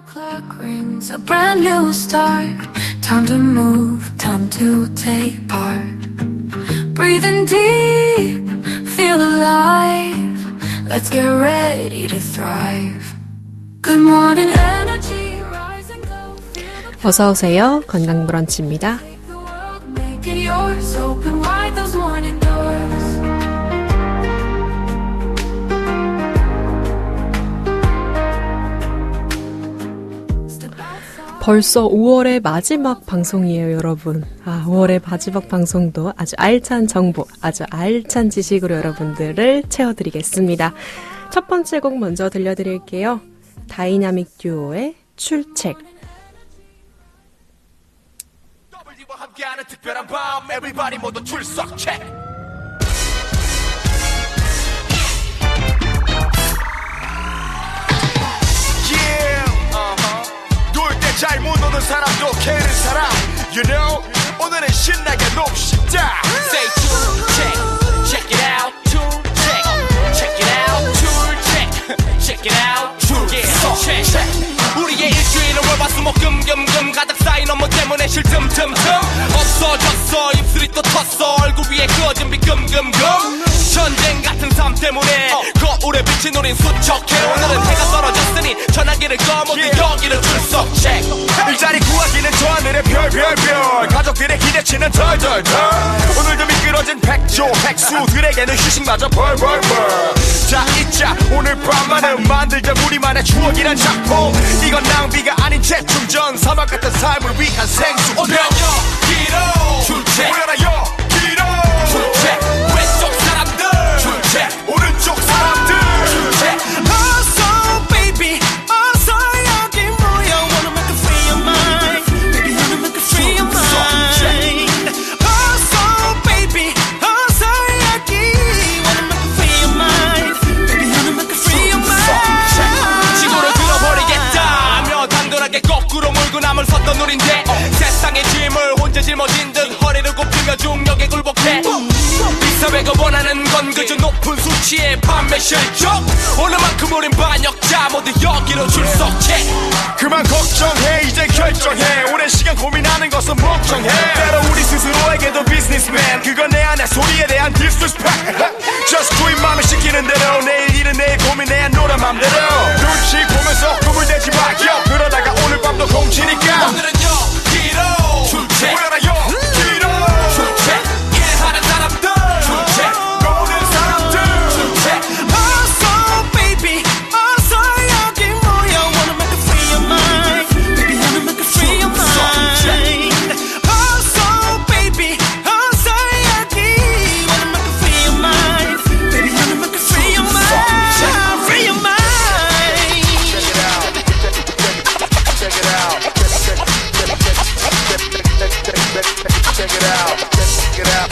Clock rings, a brand new start. Time to move, time to take part. Breathing deep, feel alive. Let's get ready to thrive. Good morning energy, rise and go. 어서 오세요. 건강 브런치입니다. Take the world, make it yours. Open wide those morning doors. 벌써 5월의 마지막 방송이에요, 여러분. 5월의 마지막 방송도 아주 알찬 정보, 아주 알찬 지식으로 여러분들을 채워드리겠습니다. 첫 번째 곡 먼저 들려드릴게요. 다이나믹 듀오의 출첵. W와 함께하는 특별한 밤 Everybody 모두 출석 체크 잘 못 노는 사람도 캐는 사람 You know 오늘은 신나게 놉시다 Say tune check Check it out tune check Check it out tune check Check it out tune check 우리의 일주일은 월화수목금금금 가득 쌓인 업무 때문에 쉴 틈틈틈 없어졌어 입술이 또 텄어 얼굴 위에 그어진 빛금금금 전쟁 같은 삶 때문에 거울에 비친 우린 수척해 오늘은 해가 떨어졌으니 전화기를 꺼 모두 여기를 출석 체크 일자리 구하기는 저 하늘의 별별별 가족들의 기대치는 덜덜덜 오늘도 미끄러진 백조 백수들에게는 휴식마저 벌벌벌 자 잊자 오늘 밤만은 만들자 우리만의 추억이란 작품 이건 낭비가 아닌 재충전 사막 같은 삶을 위한 생수 오늘 여기로 출첵 올려라 여기로 출첵 왼쪽 사람들 출첵 오른쪽 사람들 출첵 어서 baby 어서 여기 모여 Wanna make a free your mind Baby wanna make a free your mind 어서 baby 어서 여기 Wanna make a free your mind Baby wanna make a free your mind 지구를 들어버리겠다 단돌하게 거꾸로 몰고 남을 섰던 우린데 세상의 짐을 혼자 짊어진 듯 허리를 굽히며 중력에 굴복해 이 사회가 원하는 건 그저 높은 수치의 판매 실적 오늘만큼 우린 반역자 모두 여기로 출석해 그만 걱정해 이제 결정해 오랜 시간 고민하는 것은 멍청해 때로 우리 스스로에게도 비즈니스맨 그건 내 안의 소리에 대한 disrespect Just do it 맘을 시키는 대로 내일 일은 내일 고민해야 놀아 맘대로 눈치 보면서 꿈을 대지 마겨 그러다가 오늘 밤도 공치니까 오늘은 여기로 출첵 올려라 여기로 출첵 일하는 사람들 출첵 노는 사람들 출첵 어서 baby 어서 여기 모여 Wanna make a free your mind Baby wanna make a free your mind 어서 baby 어서 여기 Wanna make a free your mind Baby wanna make a free your mind Free your mind Check it out Check it out Check it out Check it out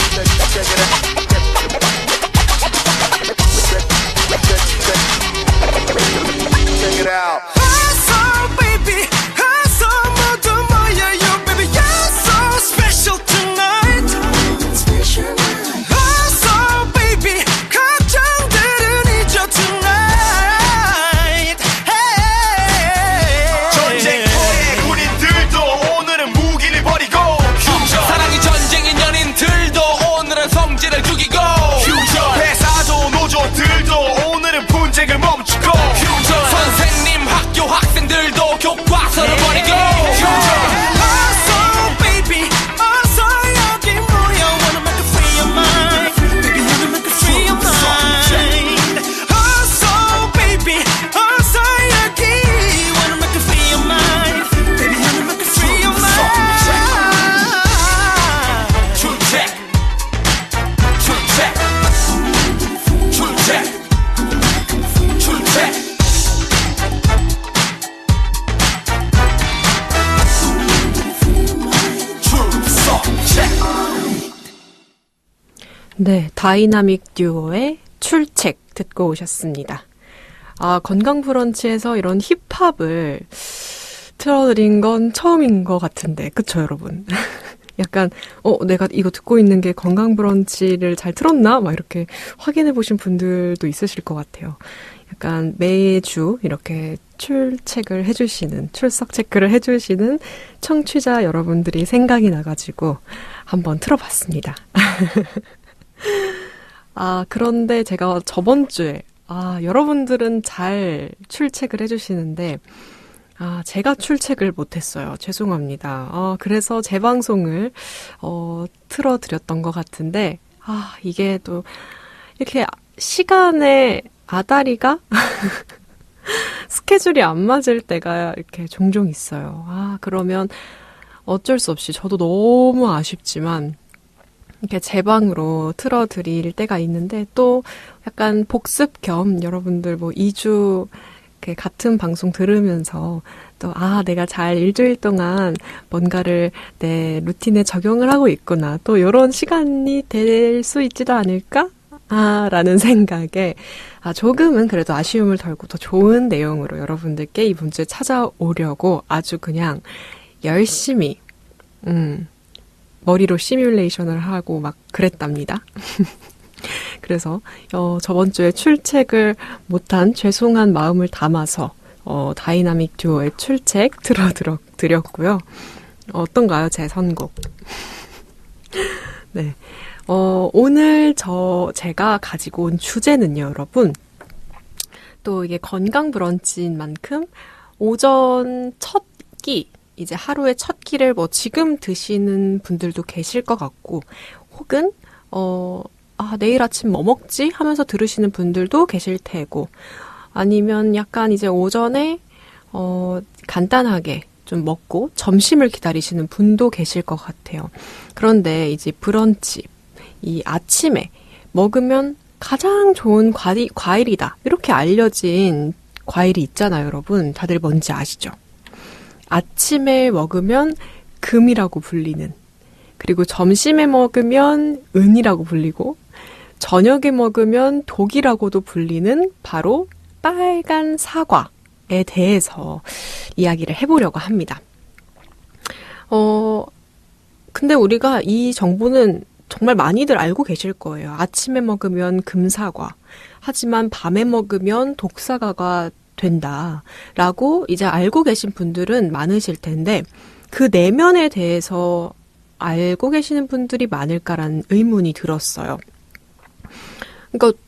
Check it out So baby so 모두 모여요 baby you're so special tonight So baby 걱정들은 잊어 tonight 전쟁터의 군인들도 오늘은 무기를 버리고 사랑이 전쟁인 연인들도 오늘은 성질을 죽이고 회사도 노조들도 오늘은 분쟁을 멈추고 선생님 학교 학생들도 교과서를 버리고 어서 baby 어서 여기 모여 Wanna make a free your mind Baby wanna make a free your mind 어서 baby 어서 여기 Wanna make a free your mind Baby wanna make a free your mind 출첵 출첵 출첵 출첵 네, 다이나믹 듀오의 출첵 듣고 오셨습니다. 건강 브런치에서 이런 힙합을 틀어드린 건 처음인 것 같은데, 그쵸, 여러분? 약간, 내가 이거 듣고 있는 게 건강 브런치를 잘 틀었나? 막 이렇게 확인해 보신 분들도 있으실 것 같아요. 약간 매주 이렇게 출석 체크를 해주시는 청취자 여러분들이 생각이 나가지고 한번 틀어봤습니다. 그런데 제가 저번 주에, 여러분들은 잘 출첵을 해주시는데, 제가 출첵을 못했어요. 죄송합니다. 그래서 제 방송을, 틀어드렸던 것 같은데, 이게 또, 이렇게 시간에 아다리가 스케줄이 안 맞을 때가 이렇게 종종 있어요. 그러면 어쩔 수 없이 저도 너무 아쉽지만, 이렇게 제 방으로 틀어드릴 때가 있는데, 또 약간 복습 겸 여러분들 2주 같은 방송 들으면서 또, 내가 잘 일주일 동안 뭔가를 내 루틴에 적용을 하고 있구나. 또 이런 시간이 될 수 있지도 않을까? 라는 생각에, 조금은 그래도 아쉬움을 덜고 더 좋은 내용으로 여러분들께 이번 주에 찾아오려고 아주 그냥 열심히, 머리로 시뮬레이션을 하고 막 그랬답니다. 그래서 저번 주에 출첵을 못한 죄송한 마음을 담아서 다이나믹 듀오의 출첵 들어드렸고요. 어떤가요, 제 선곡? 네. 오늘 제가 가지고 온 주제는요, 여러분. 또 이게 건강 브런치인 만큼 오전 첫 끼, 이제 하루의 첫 끼를 지금 드시는 분들도 계실 것 같고, 혹은 내일 아침 뭐 먹지? 하면서 들으시는 분들도 계실 테고, 아니면 약간 이제 오전에 간단하게 좀 먹고 점심을 기다리시는 분도 계실 것 같아요. 그런데 이제 브런치, 이 아침에 먹으면 가장 좋은 과일이다. 이렇게 알려진 과일이 있잖아요, 여러분. 다들 뭔지 아시죠? 아침에 먹으면 금이라고 불리는, 그리고 점심에 먹으면 은이라고 불리고, 저녁에 먹으면 독이라고도 불리는 바로 빨간 사과에 대해서 이야기를 해보려고 합니다. 근데 우리가 이 정보는 정말 많이들 알고 계실 거예요. 아침에 먹으면 금사과, 하지만 밤에 먹으면 독사과가 된다라고 이제 알고 계신 분들은 많으실 텐데, 그 내면에 대해서 알고 계시는 분들이 많을까라는 의문이 들었어요. 그러니까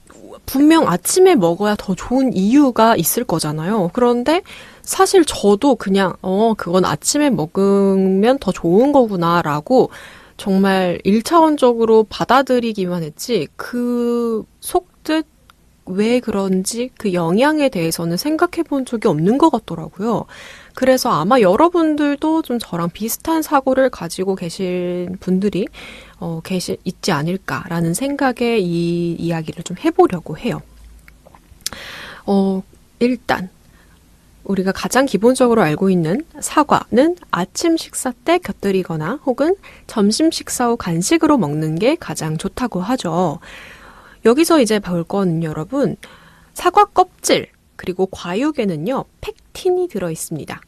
분명 아침에 먹어야 더 좋은 이유가 있을 거잖아요. 그런데 사실 저도 그냥 그건 아침에 먹으면 더 좋은 거구나라고 정말 1차원적으로 받아들이기만 했지, 그 속뜻 왜 그런지 그 영향에 대해서는 생각해 본 적이 없는 것 같더라고요. 그래서 아마 여러분들도 좀 저랑 비슷한 사고를 가지고 계신 분들이 있지 않을까라는 생각에 이 이야기를 좀 해보려고 해요. 일단 우리가 가장 기본적으로 알고 있는 사과는 아침 식사 때 곁들이거나 혹은 점심 식사 후 간식으로 먹는 게 가장 좋다고 하죠. 여기서 이제 볼 거는 여러분, 사과 껍질 그리고 과육에는요 펙틴이 들어있습니다.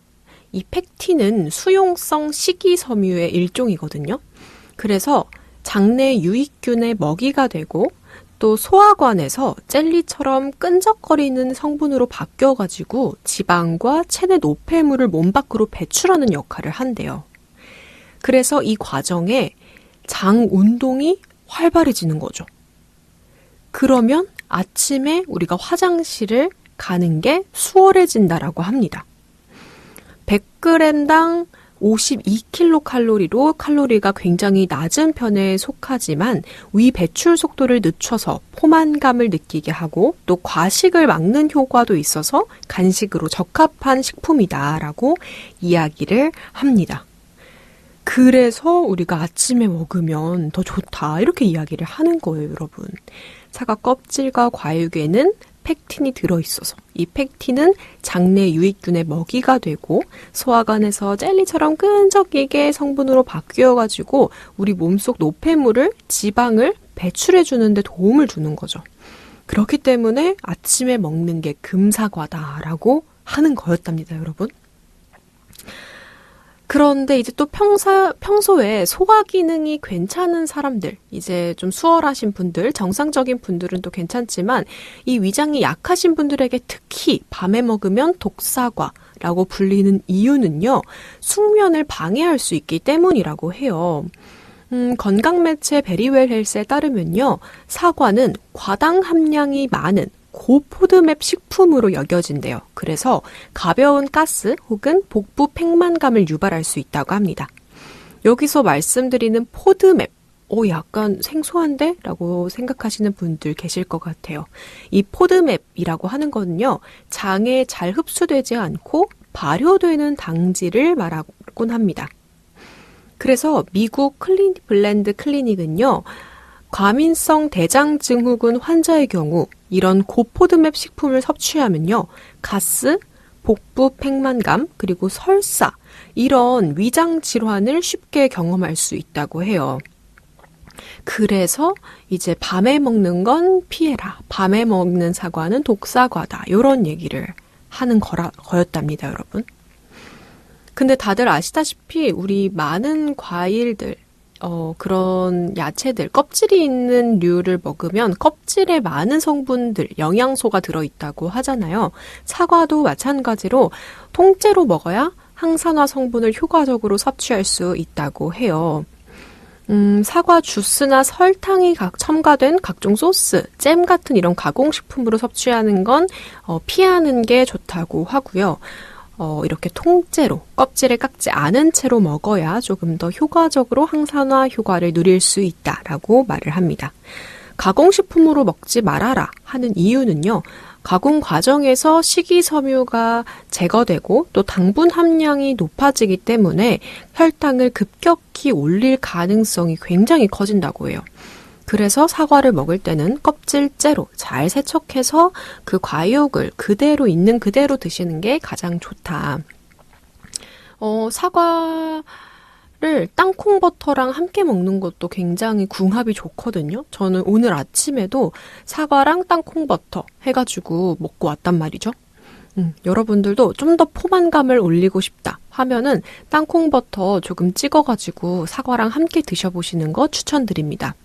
이 펙틴은 수용성 식이섬유의 일종이거든요. 그래서 장내 유익균의 먹이가 되고 또 소화관에서 젤리처럼 끈적거리는 성분으로 바뀌어가지고 지방과 체내 노폐물을 몸 밖으로 배출하는 역할을 한대요. 그래서 이 과정에 장 운동이 활발해지는 거죠. 그러면 아침에 우리가 화장실을 가는 게 수월해진다라고 합니다. 100g당 52kcal로 칼로리가 굉장히 낮은 편에 속하지만 위 배출 속도를 늦춰서 포만감을 느끼게 하고 또 과식을 막는 효과도 있어서 간식으로 적합한 식품이다라고 이야기를 합니다. 그래서 우리가 아침에 먹으면 더 좋다 이렇게 이야기를 하는 거예요, 여러분. 사과 껍질과 과육에는 펙틴이 들어있어서 이 펙틴은 장내 유익균의 먹이가 되고 소화관에서 젤리처럼 끈적이게 성분으로 바뀌어가지고 우리 몸속 노폐물을, 지방을 배출해주는 데 도움을 주는 거죠. 그렇기 때문에 아침에 먹는 게 금사과다라고 하는 거였답니다, 여러분. 그런데 이제 또 평소에 소화 기능이 괜찮은 사람들, 이제 좀 수월하신 분들, 정상적인 분들은 또 괜찮지만 이 위장이 약하신 분들에게 특히 밤에 먹으면 독사과라고 불리는 이유는요, 숙면을 방해할 수 있기 때문이라고 해요. 건강매체 베리웰 헬스에 따르면요, 사과는 과당 함량이 많은 고포드맵 식품으로 여겨진대요. 그래서 가벼운 가스 혹은 복부 팽만감을 유발할 수 있다고 합니다. 여기서 말씀드리는 포드맵, 약간 생소한데? 라고 생각하시는 분들 계실 것 같아요. 이 포드맵이라고 하는 거는요, 장에 잘 흡수되지 않고 발효되는 당질을 말하곤 합니다. 그래서 미국 클리블랜드 클리닉은요, 과민성 대장증후군 환자의 경우 이런 고포드맵 식품을 섭취하면요, 가스, 복부 팽만감, 그리고 설사, 이런 위장 질환을 쉽게 경험할 수 있다고 해요. 그래서 이제 밤에 먹는 건 피해라, 밤에 먹는 사과는 독사과다, 이런 얘기를 하는 거였답니다, 여러분. 근데 다들 아시다시피 우리 많은 과일들, 그런 야채들, 껍질이 있는 류를 먹으면 껍질에 많은 성분들, 영양소가 들어있다고 하잖아요. 사과도 마찬가지로 통째로 먹어야 항산화 성분을 효과적으로 섭취할 수 있다고 해요. 사과 주스나 설탕이 첨가된 각종 소스, 잼 같은 이런 가공식품으로 섭취하는 건 피하는 게 좋다고 하고요. 이렇게 통째로 껍질을 깎지 않은 채로 먹어야 조금 더 효과적으로 항산화 효과를 누릴 수 있다라고 말을 합니다. 가공식품으로 먹지 말아라 하는 이유는요, 가공 과정에서 식이섬유가 제거되고 또 당분 함량이 높아지기 때문에 혈당을 급격히 올릴 가능성이 굉장히 커진다고 해요. 그래서 사과를 먹을 때는 껍질째로 잘 세척해서 그 과육을 그대로 있는 그대로 드시는 게 가장 좋다. 사과를 땅콩버터랑 함께 먹는 것도 굉장히 궁합이 좋거든요. 저는 오늘 아침에도 사과랑 땅콩버터 해가지고 먹고 왔단 말이죠. 여러분들도 좀 더 포만감을 올리고 싶다 하면은 땅콩버터 조금 찍어가지고 사과랑 함께 드셔보시는 거 추천드립니다.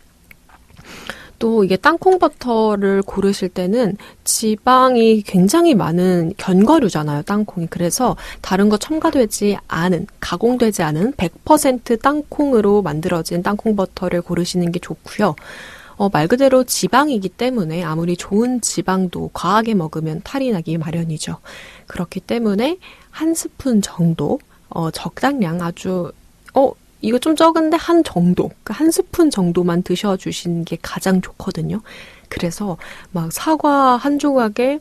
또 이게 땅콩버터를 고르실 때는 지방이 굉장히 많은 견과류잖아요, 땅콩이. 그래서 다른 거 첨가되지 않은, 가공되지 않은 100% 땅콩으로 만들어진 땅콩버터를 고르시는 게 좋고요. 말 그대로 지방이기 때문에 아무리 좋은 지방도 과하게 먹으면 탈이 나기 마련이죠. 그렇기 때문에 한 스푼 정도, 적당량 아주, 이거 좀 적은데 한 정도, 한 스푼 정도만 드셔주시는 게 가장 좋거든요. 그래서 막 사과 한 조각에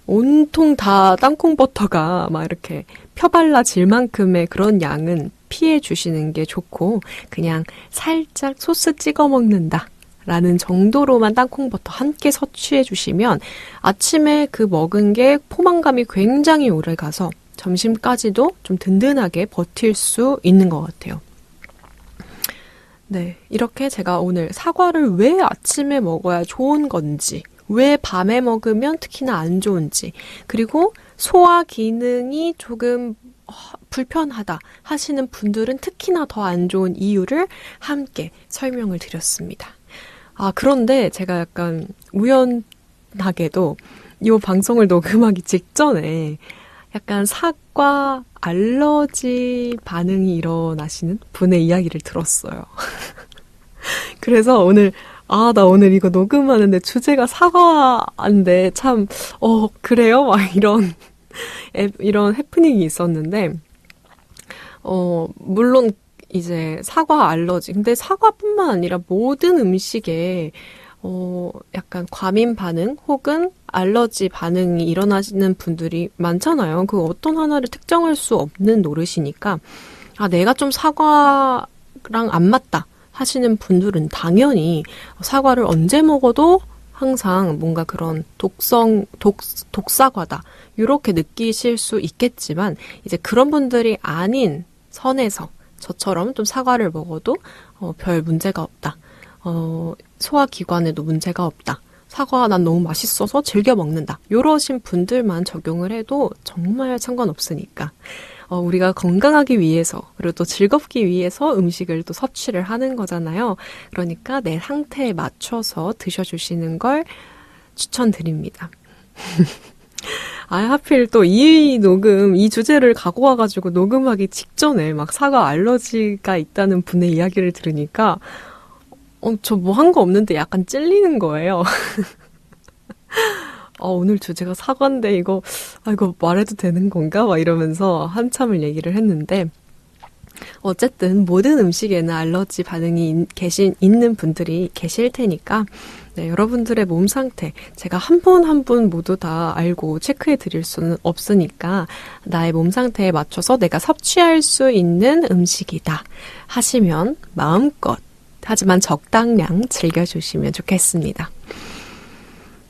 온통 다 땅콩버터가 막 이렇게 펴발라질 만큼의 그런 양은 피해 주시는 게 좋고, 그냥 살짝 소스 찍어 먹는다 라는 정도로만 땅콩버터 함께 섭취해 주시면 아침에 그 먹은 게 포만감이 굉장히 오래 가서 점심까지도 좀 든든하게 버틸 수 있는 것 같아요. 네, 이렇게 제가 오늘 사과를 왜 아침에 먹어야 좋은 건지, 왜 밤에 먹으면 특히나 안 좋은지, 그리고 소화 기능이 조금 불편하다 하시는 분들은 특히나 더 안 좋은 이유를 함께 설명을 드렸습니다. 그런데 제가 약간 우연하게도 이 방송을 녹음하기 직전에 약간 사과 알러지 반응이 일어나시는 분의 이야기를 들었어요. 그래서 오늘, 나 오늘 이거 녹음하는데 주제가 사과인데 참, 그래요? 막 이런 해프닝이 있었는데, 물론 이제 사과 알러지. 근데 사과뿐만 아니라 모든 음식에 약간 과민 반응 혹은 알러지 반응이 일어나시는 분들이 많잖아요. 그 어떤 하나를 특정할 수 없는 노릇이니까 내가 좀 사과랑 안 맞다 하시는 분들은 당연히 사과를 언제 먹어도 항상 뭔가 그런 독사과다 이렇게 느끼실 수 있겠지만, 이제 그런 분들이 아닌 선에서 저처럼 좀 사과를 먹어도 별 문제가 없다. 소화기관에도 문제가 없다. 사과 난 너무 맛있어서 즐겨 먹는다. 요러신 분들만 적용을 해도 정말 상관없으니까. 우리가 건강하기 위해서 그리고 또 즐겁기 위해서 음식을 또 섭취를 하는 거잖아요. 그러니까 내 상태에 맞춰서 드셔주시는 걸 추천드립니다. 하필 또 이 주제를 갖고 와가지고 녹음하기 직전에 막 사과 알러지가 있다는 분의 이야기를 들으니까 저 뭐 한 거 없는데 약간 찔리는 거예요. 오늘 주제가 사과인데 이거 말해도 되는 건가? 막 이러면서 한참을 얘기를 했는데 어쨌든 모든 음식에는 알러지 반응이 있는 분들이 계실 테니까 네, 여러분들의 몸 상태 제가 한 분 한 분 모두 다 알고 체크해 드릴 수는 없으니까 나의 몸 상태에 맞춰서 내가 섭취할 수 있는 음식이다 하시면 마음껏 하지만 적당량 즐겨주시면 좋겠습니다.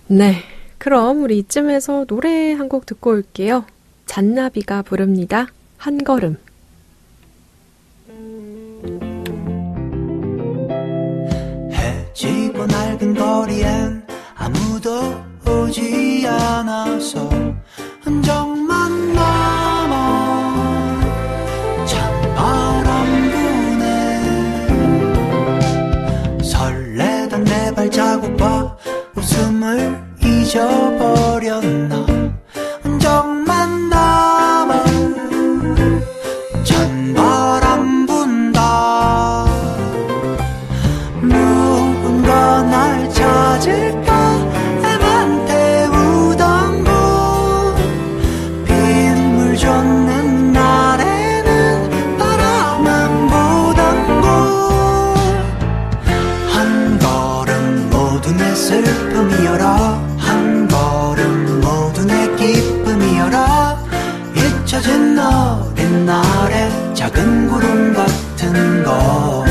네, 그럼 우리 이쯤에서 노래 한 곡 듣고 올게요. 잔나비가 부릅니다. 한 걸음. 해지고 낡은 거리엔 아무도 오지 않아서 흔적만 남아 찬바람 부네 설레던 내 발자국과 웃음을 잊어버렸나 흔적만 남아 찬바람 분다 누군가 날 찾을까 애만 태우던 곳 빗물 줬는 날에는 바라만 보던 곳 한 걸음 모두 내 슬픔이여라 한 걸음 모두 내 기쁨이여라 잊혀진 어린 날의 작은 구름 같은 것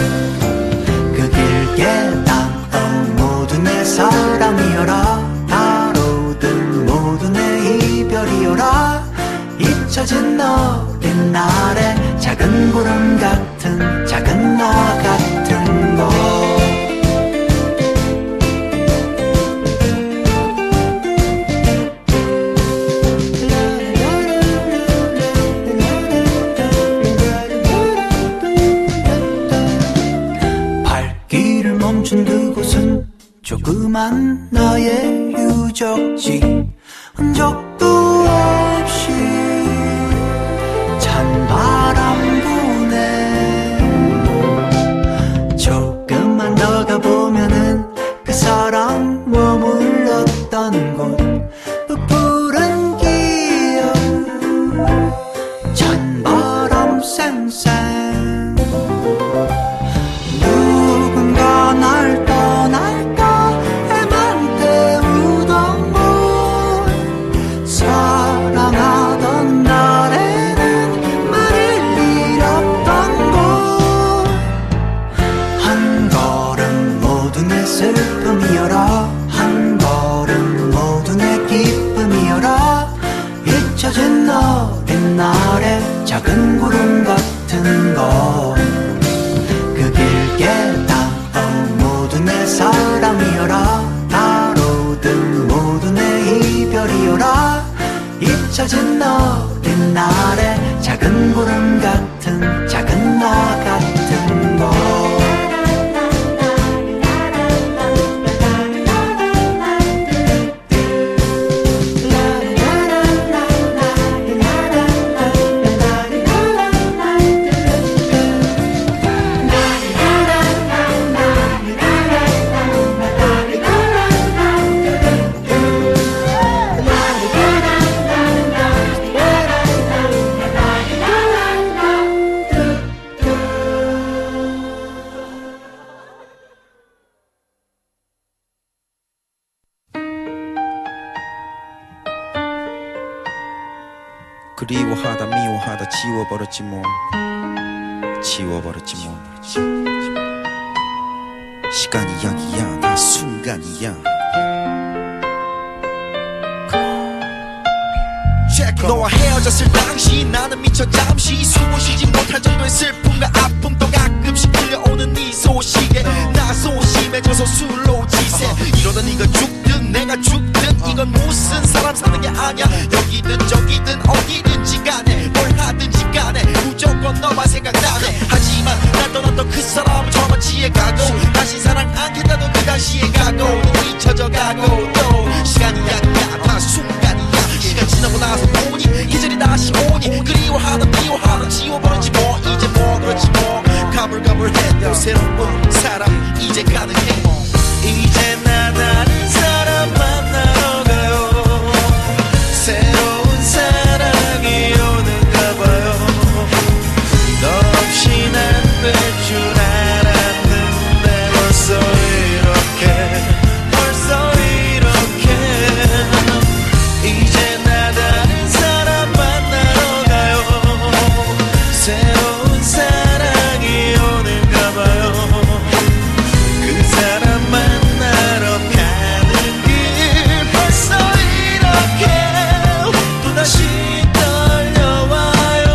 그 길게 모두 내 사랑이여라 가로등 모두 내 이별이여라 잊혀진 어린 날의 작은 구름 같은 작은 나 같은 것 발길을 멈춘 그곳은 조그만 나의 유적지 흔적도 없이 찬바람 부네 조금만 더 가보면은 그 사람 머물렀던 곳 그 푸른 기억 찬바람 쌩쌩 누군가 날 떠날까 애만 태우던 곳 사랑하던 날에는 말을 잃었던 곳 한 걸음 모두 내 슬픔이여라 한 걸음 모두 내 기쁨이여라 잊혀진 어린 날의 작은 구름 같은 것 그 길게 모두 내 사랑이여라 가로등 모두 내 이별이여라 잊혀진 어린 날의 작은 구름 같은 작은 나 같은 것 그리워하다 미워하다 지워버렸지 뭐 지워버렸지 뭐 시간이 약이야 다 순간이야 너와 헤어졌을 당시 나는 미처 잠시 숨을 쉬지 못할 정도의 슬픔과 아픔도 가끔씩 들려오는 네 소식에 나 소심해져서 술로 지새 이러다 네가 죽든 그건 무슨 사람 사는 게 아니야. 여기든 저기든 어디든지 간에 뭘 하든지 간에 무조건 너만 생각나네. 하지만 날 떠났던 그 사람은 저만치에 가고 다시 사랑 않겠다던 그 당시에 가고 또 잊혀져가고 또 시간이 약간 순간이야. 시간 지나고 나서 보니 계절이 다시 오니 그리워하던 미워하던 지워버렸지 뭐. 이제 뭐 그렇지 뭐. 가물가물해도 새로운 사람 이제 가능해. 이제 나 다른 사람 만나러 가요. 새로운 사랑이 오는가 봐요. 너 없인 안 될 줄 알았는데 벌써 이렇게 이제 나 다른 사람 만나러 가요. 새로운 사랑이 오는가 봐요. 그 사람 만나러 가는 길 벌써 이렇게 또다시 떨려와요.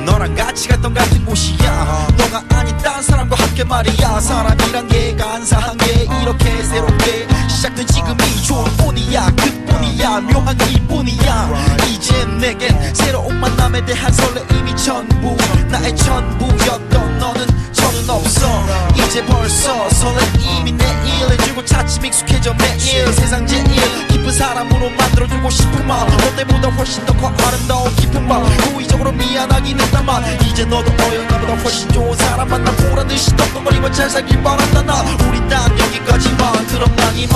너랑 같이 갔던 같은 곳이야. 너가 아닌 딴 사람과 함께 말이야. 사람이란 게 간사한 게 이렇게 새롭게 시작된 지금이 좋을 뿐이야. 그뿐이야. 묘한 기분이야. 이제 내겐 새로운 만남에 대한 설레임이 전부. 나의 전부였던 너는 저는 없어. 이제 벌써 설레임이 내일 주고 차츰 익숙해져 매일. 세상 제일 기쁜 사람으로 만들어주고 싶은 마음. 너 때보다 훨씬 더 커 아름다운 깊은 밤. 고의적으로 미안하긴 했다만 이제 너도 어영나보다 훨씬 좋은 사람 만나보란 듯이 떡떡거리며 잘 살길 바란다. 나 우린 딱 여기까지만 그럼 난 이만.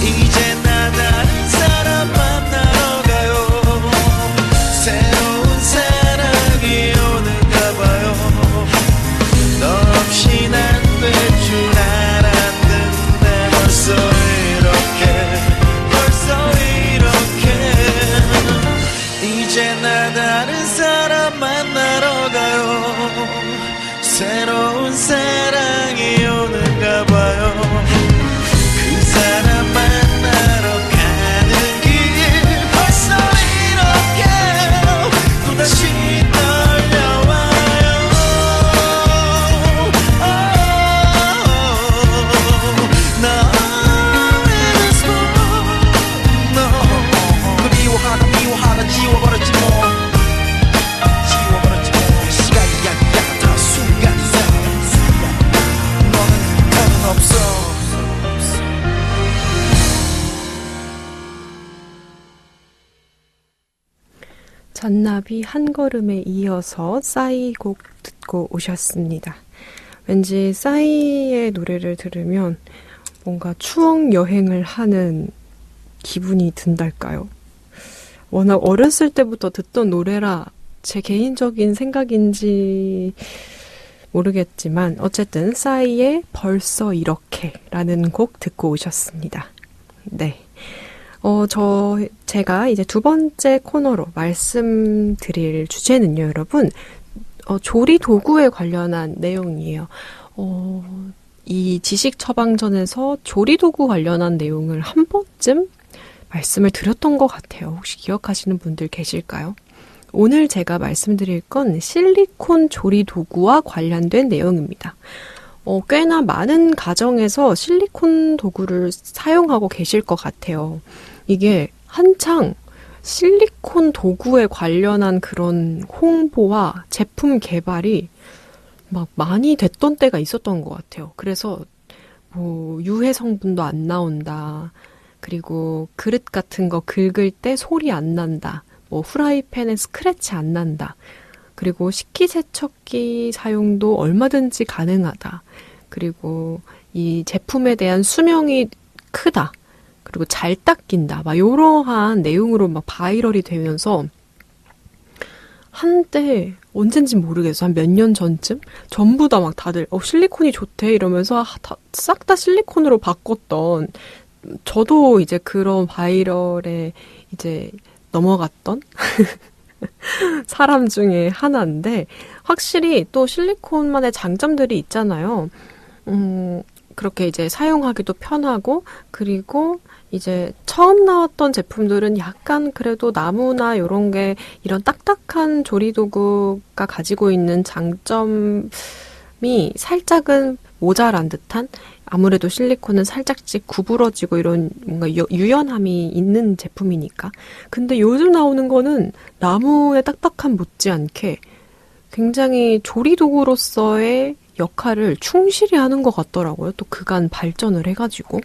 이제 나 다른 사람 만나러 가요. 새로운 사랑이 오는가 봐요. 너 없인 안 될 줄 알았는데 벌써 이렇게 이제 나 다른 사람 만나러 가요. 새로운 사랑이 오는가 봐요. 그 사람 만나러 가는 길 벌써 이렇게 또다시 떨려와요. 그리워하다 미워하다 지워버렸지 뭐. 시간이 약간 다 순간이야. 너는 없어. 잔나비 한 걸음에 이어서 싸이 곡 듣고 오셨습니다. 왠지 싸이의 노래를 들으면 뭔가 추억 여행을 하는 기분이 든달까요? 워낙 어렸을 때부터 듣던 노래라 제 개인적인 생각인지 모르겠지만 어쨌든 싸이의 벌써 이렇게라는 곡 듣고 오셨습니다. 네. 제가 이제 두 번째 코너로 말씀드릴 주제는요, 여러분. 조리 도구에 관련한 내용이에요. 이 지식 처방전에서 조리 도구 관련한 내용을 한 번쯤 말씀을 드렸던 것 같아요. 혹시 기억하시는 분들 계실까요? 오늘 제가 말씀드릴 건 실리콘 조리 도구와 관련된 내용입니다. 꽤나 많은 가정에서 실리콘 도구를 사용하고 계실 것 같아요. 이게 한창 실리콘 도구에 관련한 그런 홍보와 제품 개발이 막 많이 됐던 때가 있었던 것 같아요. 그래서 뭐 유해 성분도 안 나온다. 그리고 그릇 같은 거 긁을 때 소리 안 난다. 뭐 후라이팬에 스크래치 안 난다. 그리고 식기세척기 사용도 얼마든지 가능하다. 그리고 이 제품에 대한 수명이 크다. 그리고 잘 닦인다. 막 이러한 내용으로 막 바이럴이 되면서 한때 언젠지 모르겠어. 한 몇 년 전쯤 전부 다 막 다들 실리콘이 좋대 이러면서 싹 다 실리콘으로 바꿨던 저도 이제 그런 바이럴에 이제 넘어갔던 사람 중에 하나인데 확실히 또 실리콘만의 장점들이 있잖아요. 그렇게 이제 사용하기도 편하고 그리고 이제 처음 나왔던 제품들은 약간 그래도 나무나 이런 게 이런 딱딱한 조리도구가 가지고 있는 장점을 살짝은 모자란 듯한, 아무래도 실리콘은 살짝씩 구부러지고 이런 뭔가 유연함이 있는 제품이니까. 근데 요즘 나오는 거는 나무의 딱딱함 못지않게 굉장히 조리도구로서의 역할을 충실히 하는 것 같더라고요. 또 그간 발전을 해가지고.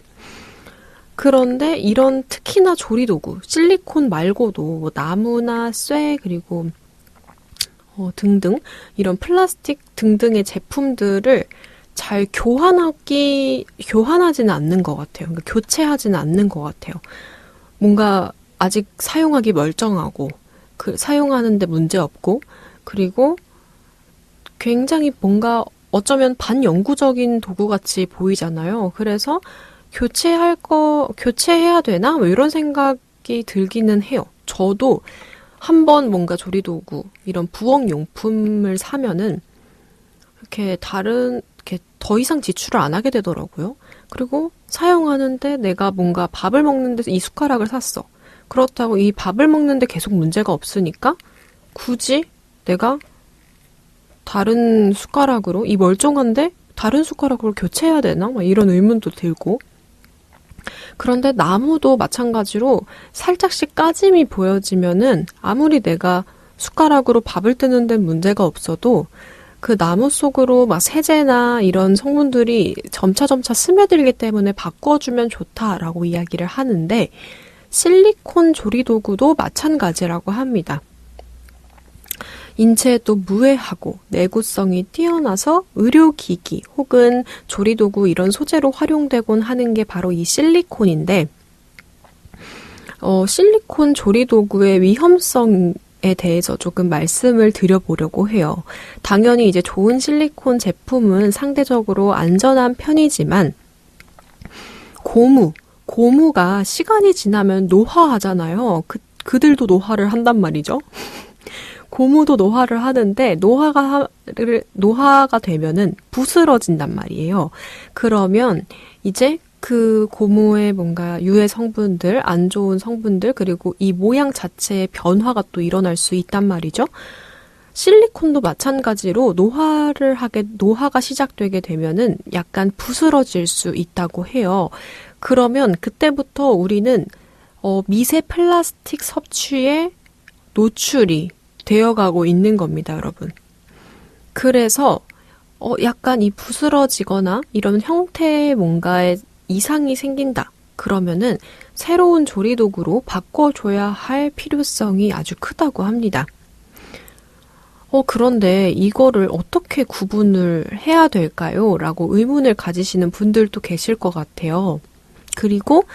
그런데 이런 특히나 조리도구, 실리콘 말고도 뭐 나무나 쇠 그리고 등등 이런 플라스틱 등등의 제품들을 잘 교환하지는 않는 것 같아요. 그러니까 교체하지는 않는 것 같아요. 뭔가 아직 사용하기 멀쩡하고, 사용하는데 문제 없고, 그리고 굉장히 뭔가 어쩌면 반영구적인 도구같이 보이잖아요. 그래서 교체해야 되나? 뭐 이런 생각이 들기는 해요. 저도 한번 뭔가 조리도구, 이런 부엌용품을 사면은 이렇게 더 이상 지출을 안 하게 되더라고요. 그리고 사용하는데 내가 뭔가 밥을 먹는데 이 숟가락을 샀어. 그렇다고 이 밥을 먹는데 계속 문제가 없으니까 굳이 내가 다른 숟가락으로, 이 멀쩡한데 다른 숟가락으로 교체해야 되나? 막 이런 의문도 들고. 그런데 나무도 마찬가지로 살짝씩 까짐이 보여지면은 아무리 내가 숟가락으로 밥을 뜨는 데 문제가 없어도 그 나무 속으로 막 세제나 이런 성분들이 점차 스며들기 때문에 바꿔주면 좋다라고 이야기를 하는데, 실리콘 조리도구도 마찬가지라고 합니다. 인체에 또 무해하고 내구성이 뛰어나서 의료기기 혹은 조리도구 이런 소재로 활용되곤 하는 게 바로 이 실리콘인데, 실리콘 조리도구의 위험성에 대해서 조금 말씀을 드려보려고 해요. 당연히 이제 좋은 실리콘 제품은 상대적으로 안전한 편이지만, 고무가 시간이 지나면 노화하잖아요. 그들도 노화를 한단 말이죠. 고무도 노화를 하는데 노화가 되면은 부스러진단 말이에요. 그러면 이제 그 고무의 뭔가 유해 성분들, 안 좋은 성분들, 그리고 이 모양 자체의 변화가 또 일어날 수 있단 말이죠. 실리콘도 마찬가지로 노화가 시작되게 되면은 약간 부스러질 수 있다고 해요. 그러면 그때부터 우리는 미세 플라스틱 섭취에 노출이 되어가고 있는 겁니다, 여러분. 그래서 약간 이 부스러지거나 이런 형태의 뭔가에 이상이 생긴다. 그러면은 새로운 조리도구로 바꿔줘야 할 필요성이 아주 크다고 합니다. 그런데 이거를 어떻게 구분을 해야 될까요? 라고 의문을 가지시는 분들도 계실 것 같아요. 그리고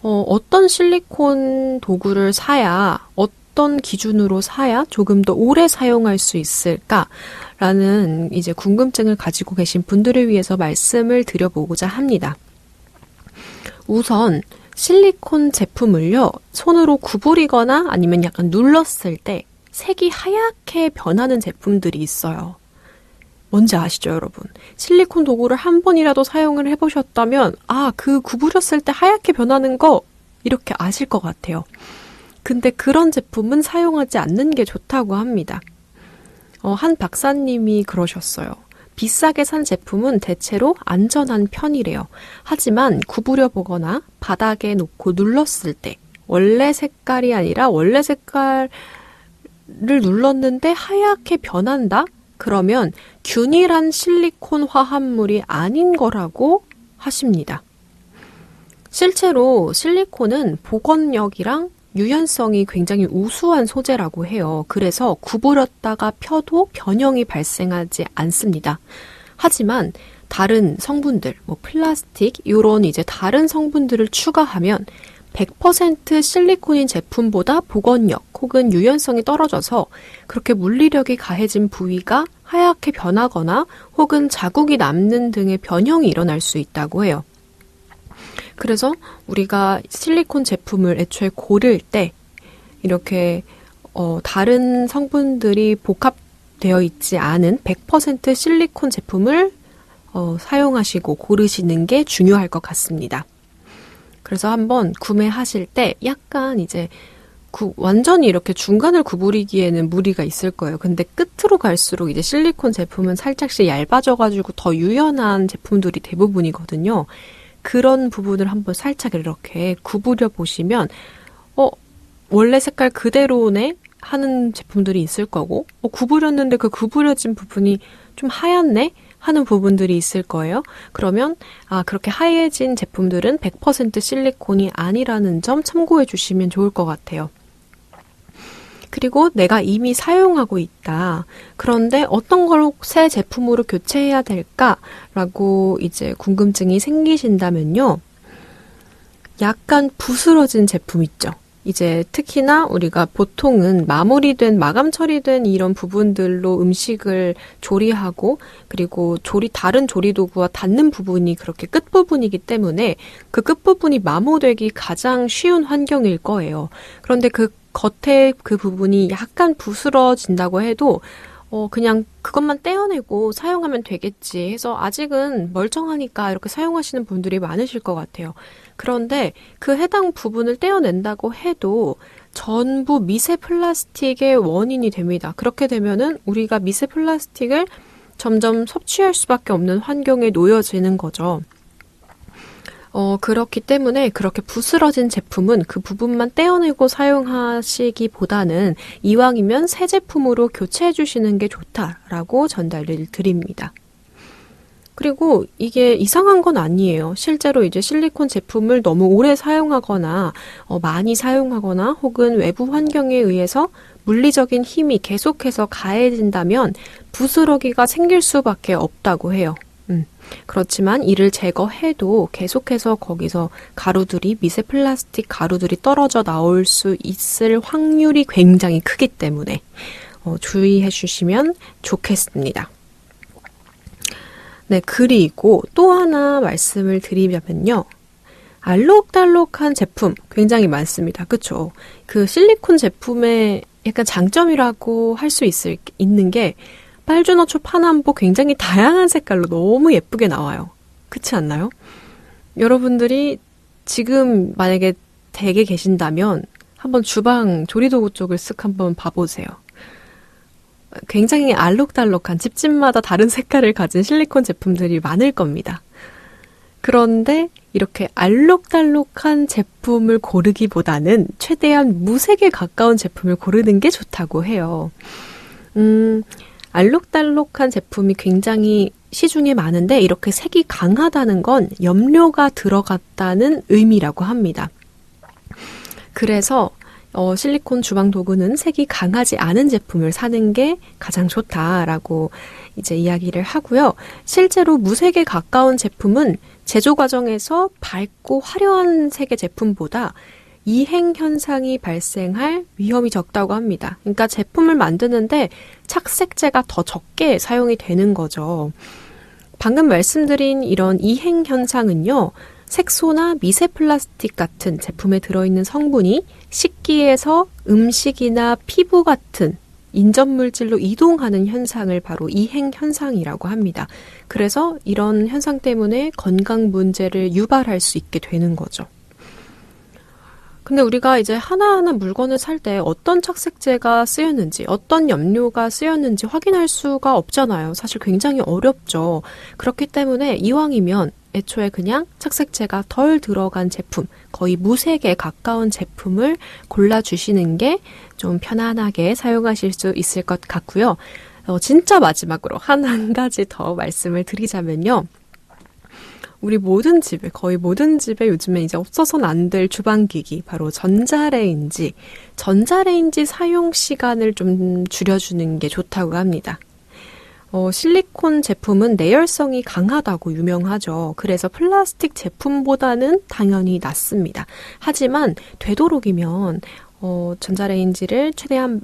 어떤 실리콘 도구를 사야, 어떤 기준으로 사야 조금 더 오래 사용할 수 있을까라는 이제 궁금증을 가지고 계신 분들을 위해서 말씀을 드려보고자 합니다. 우선 실리콘 제품을요, 손으로 구부리거나 아니면 약간 눌렀을 때 색이 하얗게 변하는 제품들이 있어요. 뭔지 아시죠, 여러분? 실리콘 도구를 한 번이라도 사용을 해보셨다면 그 구부렸을 때 하얗게 변하는 거 이렇게 아실 것 같아요. 근데 그런 제품은 사용하지 않는 게 좋다고 합니다. 한 박사님이 그러셨어요. 비싸게 산 제품은 대체로 안전한 편이래요. 하지만 구부려보거나 바닥에 놓고 눌렀을 때 원래 색깔이 아니라 원래 색깔을 눌렀는데 하얗게 변한다? 그러면 균일한 실리콘 화합물이 아닌 거라고 하십니다. 실제로 실리콘은 복원력이랑 유연성이 굉장히 우수한 소재라고 해요. 그래서 구부렸다가 펴도 변형이 발생하지 않습니다. 하지만 다른 성분들, 플라스틱, 이런 이제 다른 성분들을 추가하면 100% 실리콘인 제품보다 복원력 혹은 유연성이 떨어져서 그렇게 물리력이 가해진 부위가 하얗게 변하거나 혹은 자국이 남는 등의 변형이 일어날 수 있다고 해요. 그래서 우리가 실리콘 제품을 애초에 고를 때 이렇게 다른 성분들이 복합되어 있지 않은 100% 실리콘 제품을 사용하시고 고르시는 게 중요할 것 같습니다. 그래서 한번 구매하실 때 약간 이제 완전히 이렇게 중간을 구부리기에는 무리가 있을 거예요. 근데 끝으로 갈수록 이제 실리콘 제품은 살짝씩 얇아져가지고 더 유연한 제품들이 대부분이거든요. 그런 부분을 한번 살짝 이렇게 구부려 보시면, 원래 색깔 그대로네? 하는 제품들이 있을 거고, 구부렸는데 그 구부려진 부분이 좀 하얗네? 하는 부분들이 있을 거예요. 그러면 그렇게 하얘진 제품들은 100% 실리콘이 아니라는 점 참고해 주시면 좋을 것 같아요. 그리고 내가 이미 사용하고 있다. 그런데 어떤 걸 새 제품으로 교체해야 될까라고 이제 궁금증이 생기신다면요. 약간 부스러진 제품 있죠. 이제 특히나 우리가 보통은 마감 처리된 이런 부분들로 음식을 조리하고 그리고 다른 조리도구와 닿는 부분이 그렇게 끝부분이기 때문에 그 끝부분이 마모되기 가장 쉬운 환경일 거예요. 그런데 그 겉에 그 부분이 약간 부스러진다고 해도 그냥 그것만 떼어내고 사용하면 되겠지 해서 아직은 멀쩡하니까 이렇게 사용하시는 분들이 많으실 것 같아요. 그런데 그 해당 부분을 떼어낸다고 해도 전부 미세 플라스틱의 원인이 됩니다. 그렇게 되면은 우리가 미세 플라스틱을 점점 섭취할 수밖에 없는 환경에 놓여지는 거죠. 그렇기 때문에 그렇게 부스러진 제품은 그 부분만 떼어내고 사용하시기보다는 이왕이면 새 제품으로 교체해 주시는 게 좋다라고 전달을 드립니다. 그리고 이게 이상한 건 아니에요. 실제로 이제 실리콘 제품을 너무 오래 사용하거나 많이 사용하거나 혹은 외부 환경에 의해서 물리적인 힘이 계속해서 가해진다면 부스러기가 생길 수밖에 없다고 해요. 그렇지만 이를 제거해도 계속해서 거기서 미세 플라스틱 가루들이 떨어져 나올 수 있을 확률이 굉장히 크기 때문에 주의해 주시면 좋겠습니다. 네, 그리고 또 하나 말씀을 드리자면요. 알록달록한 제품 굉장히 많습니다. 그쵸? 그 실리콘 제품의 약간 장점이라고 할 수 있는 게 빨주노초 파남보 굉장히 다양한 색깔로 너무 예쁘게 나와요. 그렇지 않나요? 여러분들이 지금 만약에 댁에 계신다면 한번 주방 조리도구 쪽을 쓱 한번 봐보세요. 굉장히 알록달록한 집집마다 다른 색깔을 가진 실리콘 제품들이 많을 겁니다. 그런데 이렇게 알록달록한 제품을 고르기보다는 최대한 무색에 가까운 제품을 고르는 게 좋다고 해요. 알록달록한 제품이 굉장히 시중에 많은데 이렇게 색이 강하다는 건 염료가 들어갔다는 의미라고 합니다. 그래서 실리콘 주방 도구는 색이 강하지 않은 제품을 사는 게 가장 좋다라고 이제 이야기를 하고요. 실제로 무색에 가까운 제품은 제조 과정에서 밝고 화려한 색의 제품보다 이행 현상이 발생할 위험이 적다고 합니다. 그러니까 제품을 만드는데 착색제가 더 적게 사용이 되는 거죠. 방금 말씀드린 이런 이행 현상은요. 색소나 미세 플라스틱 같은 제품에 들어있는 성분이 식기에서 음식이나 피부 같은 인접물질로 이동하는 현상을 바로 이행 현상이라고 합니다. 그래서 이런 현상 때문에 건강 문제를 유발할 수 있게 되는 거죠. 근데 우리가 이제 하나하나 물건을 살 때 어떤 착색제가 쓰였는지, 어떤 염료가 쓰였는지 확인할 수가 없잖아요. 사실 굉장히 어렵죠. 그렇기 때문에 이왕이면 애초에 그냥 착색제가 덜 들어간 제품, 거의 무색에 가까운 제품을 골라주시는 게 좀 편안하게 사용하실 수 있을 것 같고요. 진짜 마지막으로 한 가지 더 말씀을 드리자면요. 우리 거의 모든 집에 요즘에 이제 없어서는 안 될 주방기기, 바로 전자레인지 사용 시간을 좀 줄여주는 게 좋다고 합니다. 실리콘 제품은 내열성이 강하다고 유명하죠. 그래서 플라스틱 제품보다는 당연히 낫습니다. 하지만 되도록이면 전자레인지를 최대한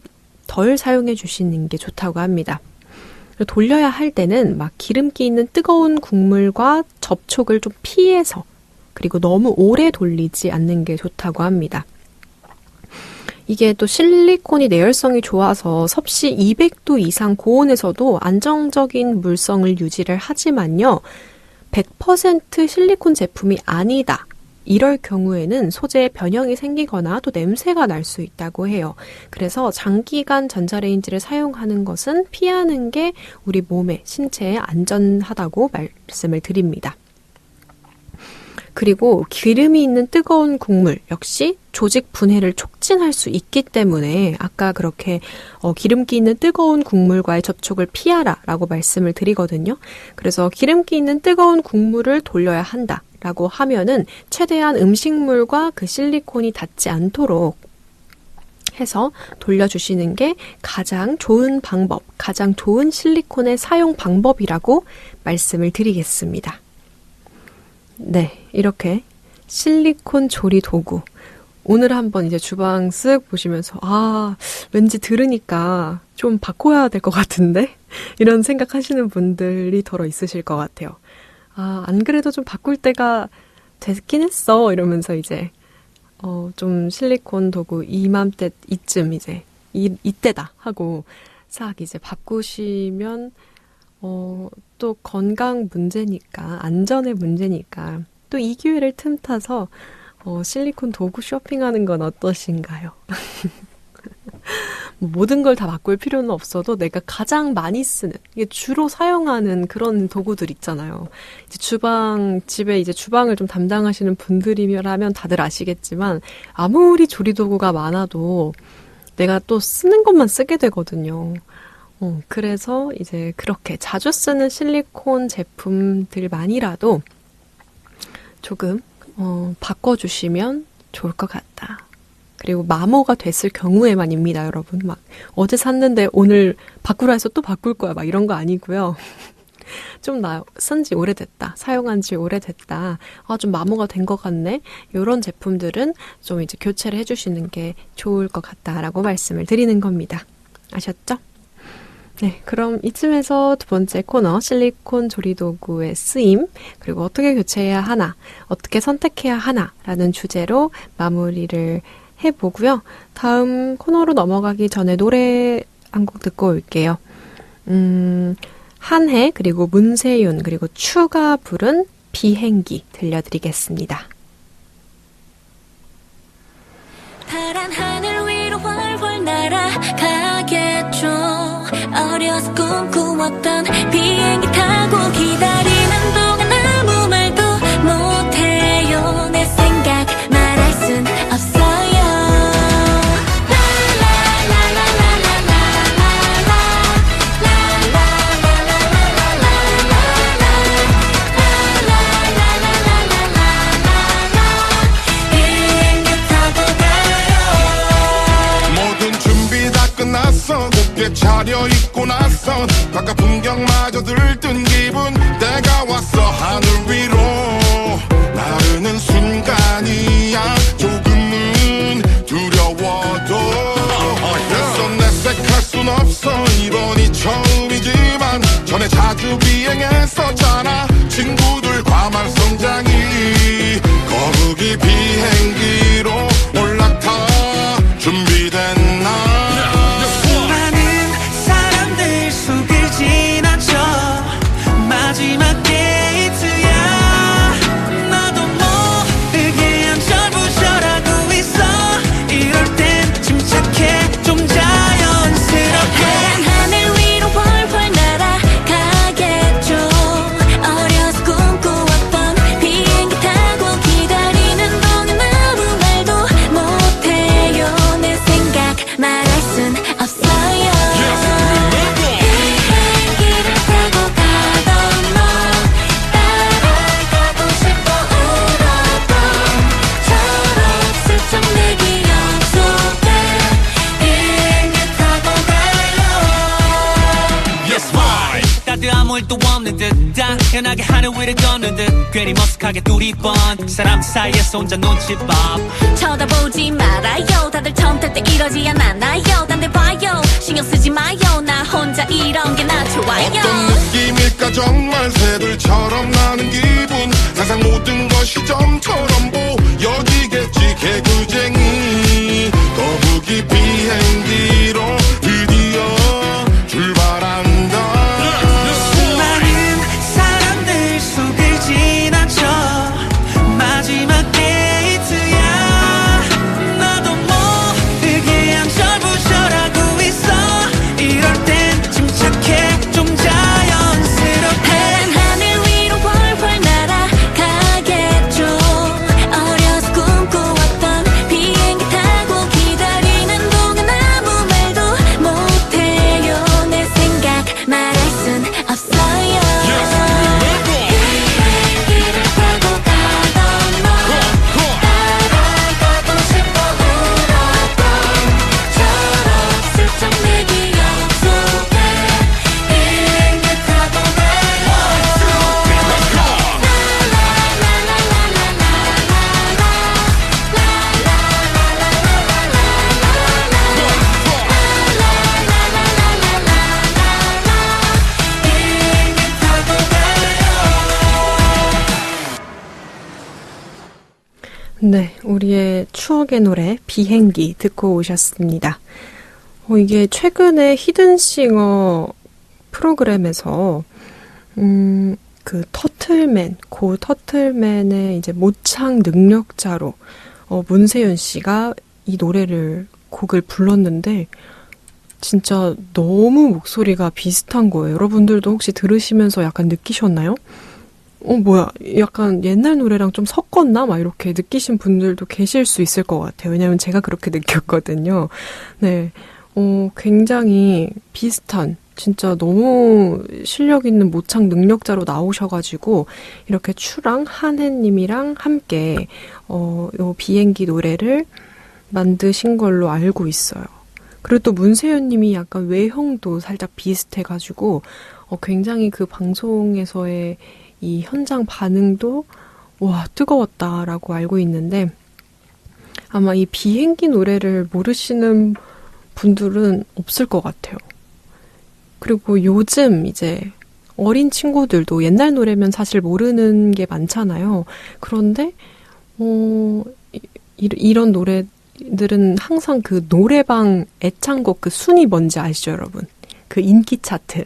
덜 사용해 주시는 게 좋다고 합니다. 돌려야 할 때는 막 기름기 있는 뜨거운 국물과 접촉을 좀 피해서, 그리고 너무 오래 돌리지 않는 게 좋다고 합니다. 이게 또 실리콘이 내열성이 좋아서 섭씨 200도 이상 고온에서도 안정적인 물성을 유지를 하지만요. 100% 실리콘 제품이 아니다. 이럴 경우에는 소재에 변형이 생기거나 또 냄새가 날 수 있다고 해요. 그래서 장기간 전자레인지를 사용하는 것은 피하는 게 우리 몸에, 신체에 안전하다고 말씀을 드립니다. 그리고 기름이 있는 뜨거운 국물 역시 조직 분해를 촉진할 수 있기 때문에 아까 그렇게 기름기 있는 뜨거운 국물과의 접촉을 피하라 라고 말씀을 드리거든요. 그래서 기름기 있는 뜨거운 국물을 돌려야 한다 라고 하면은 최대한 음식물과 그 실리콘이 닿지 않도록 해서 돌려주시는 게 가장 좋은 방법, 가장 좋은 실리콘의 사용 방법이라고 말씀을 드리겠습니다. 네, 이렇게 실리콘 조리 도구. 오늘 한번 이제 주방 쓱 보시면서, 왠지 들으니까 좀 바꿔야 될 것 같은데? 이런 생각하시는 분들이 더러 있으실 것 같아요. 안 그래도 좀 바꿀 때가 됐긴 했어. 이러면서 이제, 좀 실리콘 도구 이맘때, 이쯤 이제, 이때다 하고 싹 이제 바꾸시면, 또 건강 문제니까, 안전의 문제니까, 또 이 기회를 틈타서, 실리콘 도구 쇼핑하는 건 어떠신가요? 모든 걸 다 바꿀 필요는 없어도 내가 가장 많이 쓰는, 이게 주로 사용하는 그런 도구들 있잖아요. 이제 집에 이제 주방을 좀 담당하시는 분들이라면 다들 아시겠지만, 아무리 조리 도구가 많아도 내가 또 쓰는 것만 쓰게 되거든요. 그래서 이제 그렇게 자주 쓰는 실리콘 제품들만이라도 조금 바꿔주시면 좋을 것 같다. 그리고 마모가 됐을 경우에만입니다, 여러분. 막 어제 샀는데 오늘 바꾸라 해서 또 바꿀 거야, 막 이런 거 아니고요. 좀 쓴 지 오래됐다, 사용한 지 오래됐다, 좀 마모가 된 것 같네, 이런 제품들은 좀 이제 교체를 해주시는 게 좋을 것 같다라고 말씀을 드리는 겁니다. 아셨죠? 네, 그럼 이쯤에서 두 번째 코너, 실리콘 조리도구의 쓰임, 그리고 어떻게 교체해야 하나, 어떻게 선택해야 하나 라는 주제로 마무리를 해보고요. 다음 코너로 넘어가기 전에 노래 한 곡 듣고 올게요. 한해, 그리고 문세윤, 그리고 추가 부른 비행기 들려드리겠습니다. 파란 하늘 위로 훨훨 날아가겠죠. 어려서 꿈꾸었던 비행기 타고 기다리는 동안 아무 말도 못해요. 내 생각 말할 순 없어요. 비행기 타고 가요. 모든 준비 다 끝났어. 곱게 차려입고 나선 바깥 풍경마저 들뜬 기분. 때가 왔어. 하늘 위로 나르는 순간이야. 조금은 두려워도 애써 내색할 순 없어. 이번이 처음이지만 전에 자주 비행했었잖아. 친구들과 말썽장이 거북이 비행기로 올라타. 준비됐나? 수많은 사람들 속을 지나쳐 마지막 게이트야. 나도 모르게 안절부절하고 있어. 이럴 땐 침착해 좀 자연스럽게. 파란 하늘 위로 훨훨 날아가겠죠. 어려서 꿈꾸었던 비행기 타고 기다리는 동안 아무 말도 못해요. 내 생각 말할 순 없어요. 비행기를 타고 가던 너 따라가고 싶어. 울었던 초록슬쩍 내 기억 속에 비행기 타고 가요. Yes, why? 다들 아무 일도 없는 듯 당연하게 하늘 위를 걷는 듯 괜히 머쓱하게 둘이 번 사람 사이에서 혼자 눈치밥. 쳐다보지 말아요. 다들 처음 탈 때 이러지 않았나요? 딴데 봐요. 신경 쓰지 마요. 나 혼자 이런 게 나 좋아요. 어떤 느낌일까 정말 새들처럼 나는 기분. 세상 모든 것이 점처럼 보여지겠지. 개구쟁이 거북이 비행기로 드디어 출발한다. 수많은 사람들 속을 지나쳐 마지막 게이트야. 네, 우리의 추억의 노래 비행기 듣고 오셨습니다. 이게 최근에 히든싱어 프로그램에서 그 터틀맨, 고 터틀맨의 이제 모창 능력자로 문세윤 씨가 이 곡을 불렀는데 진짜 너무 목소리가 비슷한 거예요. 여러분들도 혹시 들으시면서 약간 느끼셨나요? 뭐야, 약간 옛날 노래랑 좀 섞었나? 막 이렇게 느끼신 분들도 계실 수 있을 것 같아요. 왜냐면 제가 그렇게 느꼈거든요. 네. 굉장히 비슷한, 진짜 너무 실력 있는 모창 능력자로 나오셔가지고, 이렇게 추랑 한혜님이랑 함께, 요 비행기 노래를 만드신 걸로 알고 있어요. 그리고 또 문세윤 님이 약간 외형도 살짝 비슷해가지고, 굉장히 그 방송에서의 이 현장 반응도 와 뜨거웠다라고 알고 있는데 아마 이 비행기 노래를 모르시는 분들은 없을 것 같아요. 그리고 요즘 이제 어린 친구들도 옛날 노래면 사실 모르는 게 많잖아요. 그런데 이런 노래들은 항상 그 노래방 애창곡 그 순위 뭔지 아시죠, 여러분? 그 인기 차트.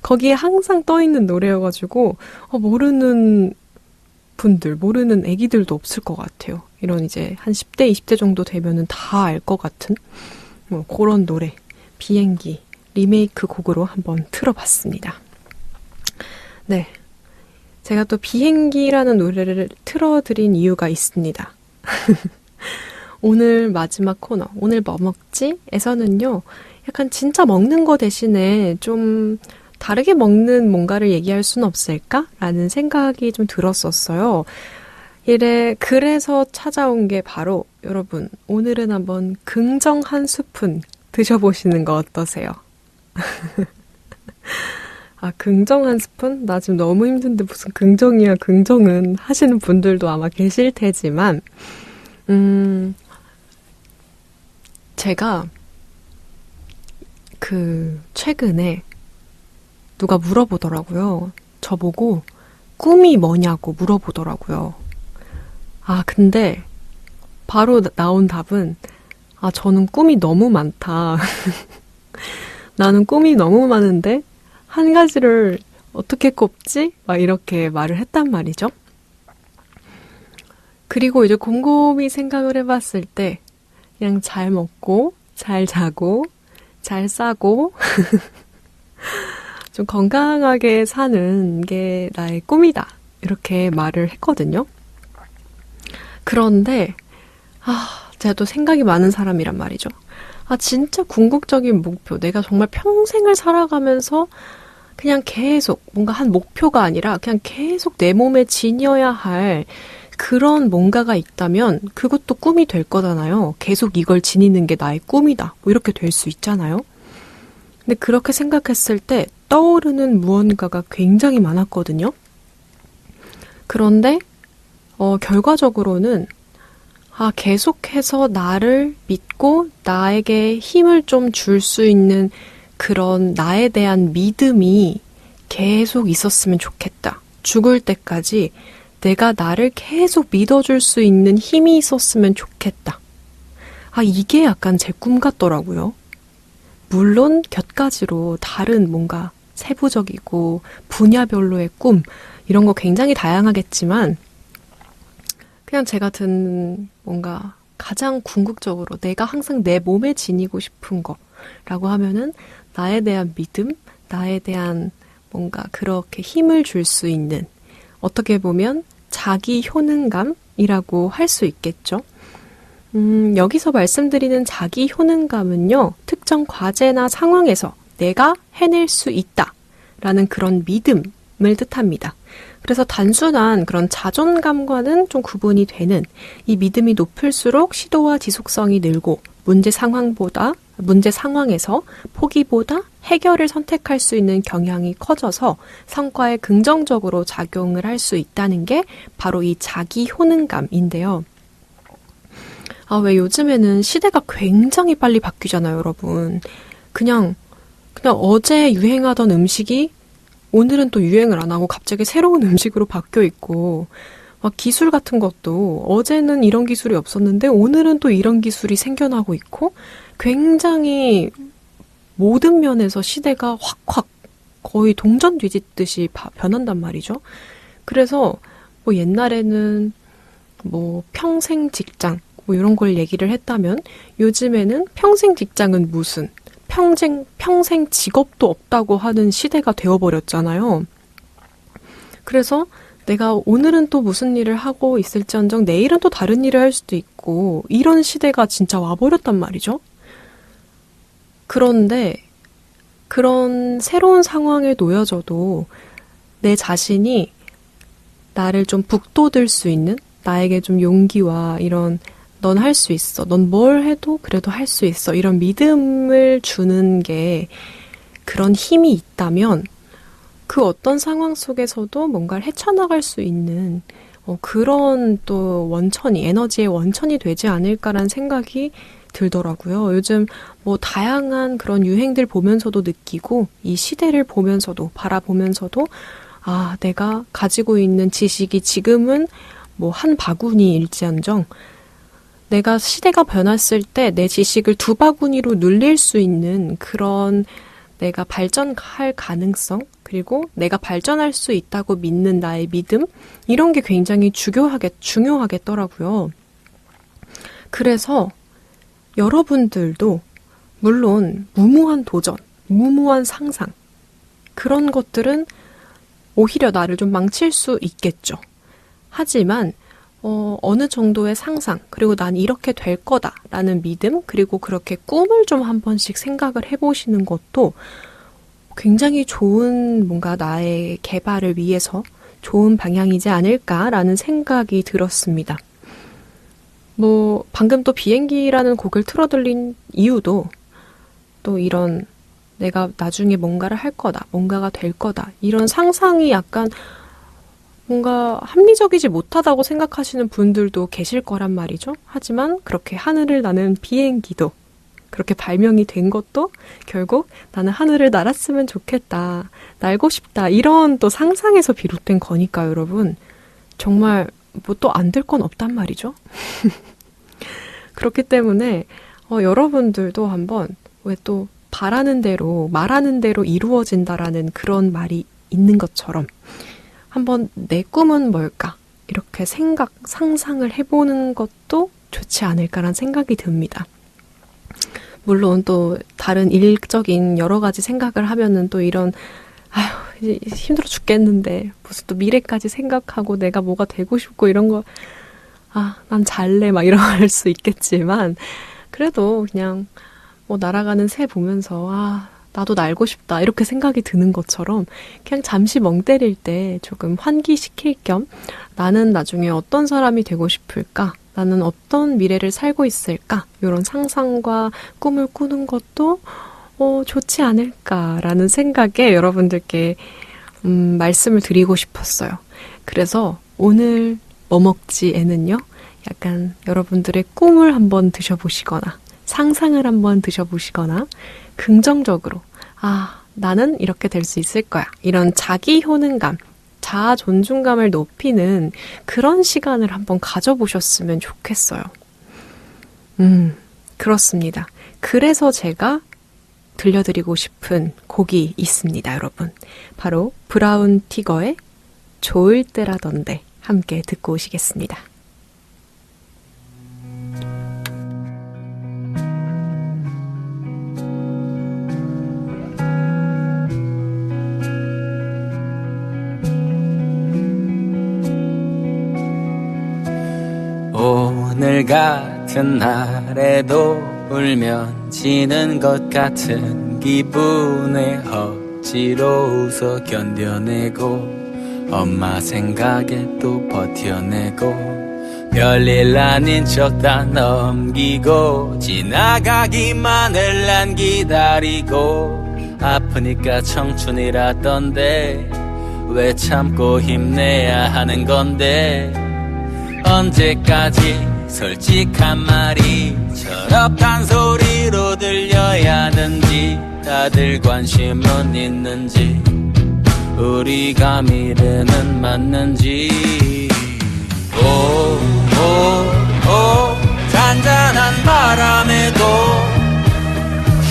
거기에 항상 떠있는 노래여가지고, 모르는 분들, 모르는 애기들도 없을 것 같아요. 이런 이제 한 10대, 20대 정도 되면은 다 알 것 같은, 그런 노래. 비행기, 리메이크 곡으로 한번 틀어봤습니다. 네. 제가 또 비행기라는 노래를 틀어드린 이유가 있습니다. 오늘 마지막 코너, 오늘 뭐 먹지? 에서는요, 약간 진짜 먹는 거 대신에 좀 다르게 먹는 뭔가를 얘기할 수는 없을까? 라는 생각이 좀 들었었어요. 그래서 찾아온 게 바로 여러분, 오늘은 한번 긍정 한 스푼 드셔보시는 거 어떠세요? 아, 긍정 한 스푼? 나 지금 너무 힘든데 무슨 긍정이야, 긍정은 하시는 분들도 아마 계실 테지만, 제가 최근에 누가 물어보더라고요. 저보고 꿈이 뭐냐고 물어보더라고요. 아, 근데 바로 나온 답은 저는 꿈이 너무 많다. 나는 꿈이 너무 많은데 한 가지를 어떻게 꼽지? 막 이렇게 말을 했단 말이죠. 그리고 이제 곰곰이 생각을 해봤을 때 그냥 잘 먹고 잘 자고 잘 싸고 좀 건강하게 사는 게 나의 꿈이다. 이렇게 말을 했거든요. 그런데 제가 또 생각이 많은 사람이란 말이죠. 진짜 궁극적인 목표, 내가 정말 평생을 살아가면서 그냥 계속 뭔가 한 목표가 아니라 그냥 계속 내 몸에 지녀야 할 그런 뭔가가 있다면 그것도 꿈이 될 거잖아요. 계속 이걸 지니는 게 나의 꿈이다. 뭐 이렇게 될 수 있잖아요. 근데 그렇게 생각했을 때 떠오르는 무언가가 굉장히 많았거든요. 그런데 결과적으로는 계속해서 나를 믿고 나에게 힘을 좀 줄 수 있는 그런 나에 대한 믿음이 계속 있었으면 좋겠다. 죽을 때까지 내가 나를 계속 믿어줄 수 있는 힘이 있었으면 좋겠다. 이게 약간 제 꿈 같더라고요. 물론 곁가지로 다른 뭔가 세부적이고 분야별로의 꿈 이런 거 굉장히 다양하겠지만 그냥 제가 든 뭔가 가장 궁극적으로 내가 항상 내 몸에 지니고 싶은 거라고 하면은 나에 대한 믿음, 나에 대한 뭔가 그렇게 힘을 줄 수 있는 어떻게 보면 자기 효능감이라고 할 수 있겠죠. 여기서 말씀드리는 자기 효능감은요, 특정 과제나 상황에서 내가 해낼 수 있다라는 그런 믿음을 뜻합니다. 그래서 단순한 그런 자존감과는 좀 구분이 되는 이 믿음이 높을수록 시도와 지속성이 늘고 문제 상황에서 포기보다 해결을 선택할 수 있는 경향이 커져서 성과에 긍정적으로 작용을 할 수 있다는 게 바로 이 자기 효능감인데요. 왜 요즘에는 시대가 굉장히 빨리 바뀌잖아요, 여러분. 그냥 어제 유행하던 음식이 오늘은 또 유행을 안 하고 갑자기 새로운 음식으로 바뀌어 있고, 막 기술 같은 것도 어제는 이런 기술이 없었는데 오늘은 또 이런 기술이 생겨나고 있고 굉장히 모든 면에서 시대가 확확 거의 동전 뒤집듯이 변한단 말이죠. 그래서 뭐 옛날에는 뭐 평생 직장 뭐 이런 걸 얘기를 했다면 요즘에는 평생 직장은 무슨 평생 직업도 없다고 하는 시대가 되어버렸잖아요. 그래서 내가 오늘은 또 무슨 일을 하고 있을지언정 내일은 또 다른 일을 할 수도 있고 이런 시대가 진짜 와버렸단 말이죠. 그런데 그런 새로운 상황에 놓여져도 내 자신이 나를 좀 북돋을 수 있는 나에게 좀 용기와 이런 넌 할 수 있어. 넌 뭘 해도 그래도 할 수 있어. 이런 믿음을 주는 게 그런 힘이 있다면 그 어떤 상황 속에서도 뭔가를 헤쳐나갈 수 있는 그런 또 원천이, 에너지의 원천이 되지 않을까라는 생각이 들더라고요. 요즘 뭐 다양한 그런 유행들 보면서도 느끼고 이 시대를 보면서도 바라보면서도 아, 내가 가지고 있는 지식이 지금은 뭐 한 바구니일지언정 내가 시대가 변했을 때 내 지식을 두 바구니로 눌릴 수 있는 그런 내가 발전할 가능성 그리고 내가 발전할 수 있다고 믿는 나의 믿음 이런 게 굉장히 중요하겠더라고요. 그래서 여러분들도 물론 무모한 도전, 무모한 상상 그런 것들은 오히려 나를 좀 망칠 수 있겠죠. 하지만 어느 정도의 상상, 그리고 난 이렇게 될 거다라는 믿음, 그리고 그렇게 꿈을 좀 한 번씩 생각을 해보시는 것도 굉장히 좋은 뭔가 나의 개발을 위해서 좋은 방향이지 않을까라는 생각이 들었습니다. 뭐 방금 또 비행기라는 곡을 틀어드린 이유도 또 이런 내가 나중에 뭔가를 할 거다, 뭔가가 될 거다 이런 상상이 약간 뭔가 합리적이지 못하다고 생각하시는 분들도 계실 거란 말이죠. 하지만 그렇게 하늘을 나는 비행기도 그렇게 발명이 된 것도 결국 나는 하늘을 날았으면 좋겠다, 날고 싶다 이런 또 상상에서 비롯된 거니까 여러분 정말 뭐 또 안 될 건 없단 말이죠. 그렇기 때문에 여러분들도 한번 왜 또 바라는 대로 말하는 대로 이루어진다라는 그런 말이 있는 것처럼 한번 내 꿈은 뭘까? 이렇게 상상을 해보는 것도 좋지 않을까라는 생각이 듭니다. 물론 또 다른 일적인 여러 가지 생각을 하면은 또 이런 아휴 힘들어 죽겠는데 무슨 또 미래까지 생각하고 내가 뭐가 되고 싶고 이런 거 난 잘래 막 이럴 수 있겠지만 그래도 그냥 뭐 날아가는 새 보면서 나도 날고 싶다 이렇게 생각이 드는 것처럼 그냥 잠시 멍 때릴 때 조금 환기시킬 겸 나는 나중에 어떤 사람이 되고 싶을까? 나는 어떤 미래를 살고 있을까? 이런 상상과 꿈을 꾸는 것도 좋지 않을까라는 생각에 여러분들께 말씀을 드리고 싶었어요. 그래서 오늘 뭐 먹지에는요. 약간 여러분들의 꿈을 한번 드셔보시거나 상상을 한번 드셔보시거나 긍정적으로 나는 이렇게 될 수 있을 거야. 이런 자기 효능감, 자아 존중감을 높이는 그런 시간을 한번 가져보셨으면 좋겠어요. 그렇습니다. 그래서 제가 들려드리고 싶은 곡이 있습니다, 여러분. 바로 브라운 티거의 좋을 때라던데 함께 듣고 오시겠습니다. 오늘 같은 날에도 울면 지는 것 같은 기분에 억지로 웃어 견뎌내고 엄마 생각에 또 버텨내고 별일 아닌 척 다 넘기고 지나가기만을 난 기다리고 아프니까 청춘이라던데 왜 참고 힘내야 하는 건데 언제까지 솔직한 말이 철없단 소리로 들려야 하는지 다들 관심은 있는지 우리가 미래는 맞는지 잔잔한 바람에도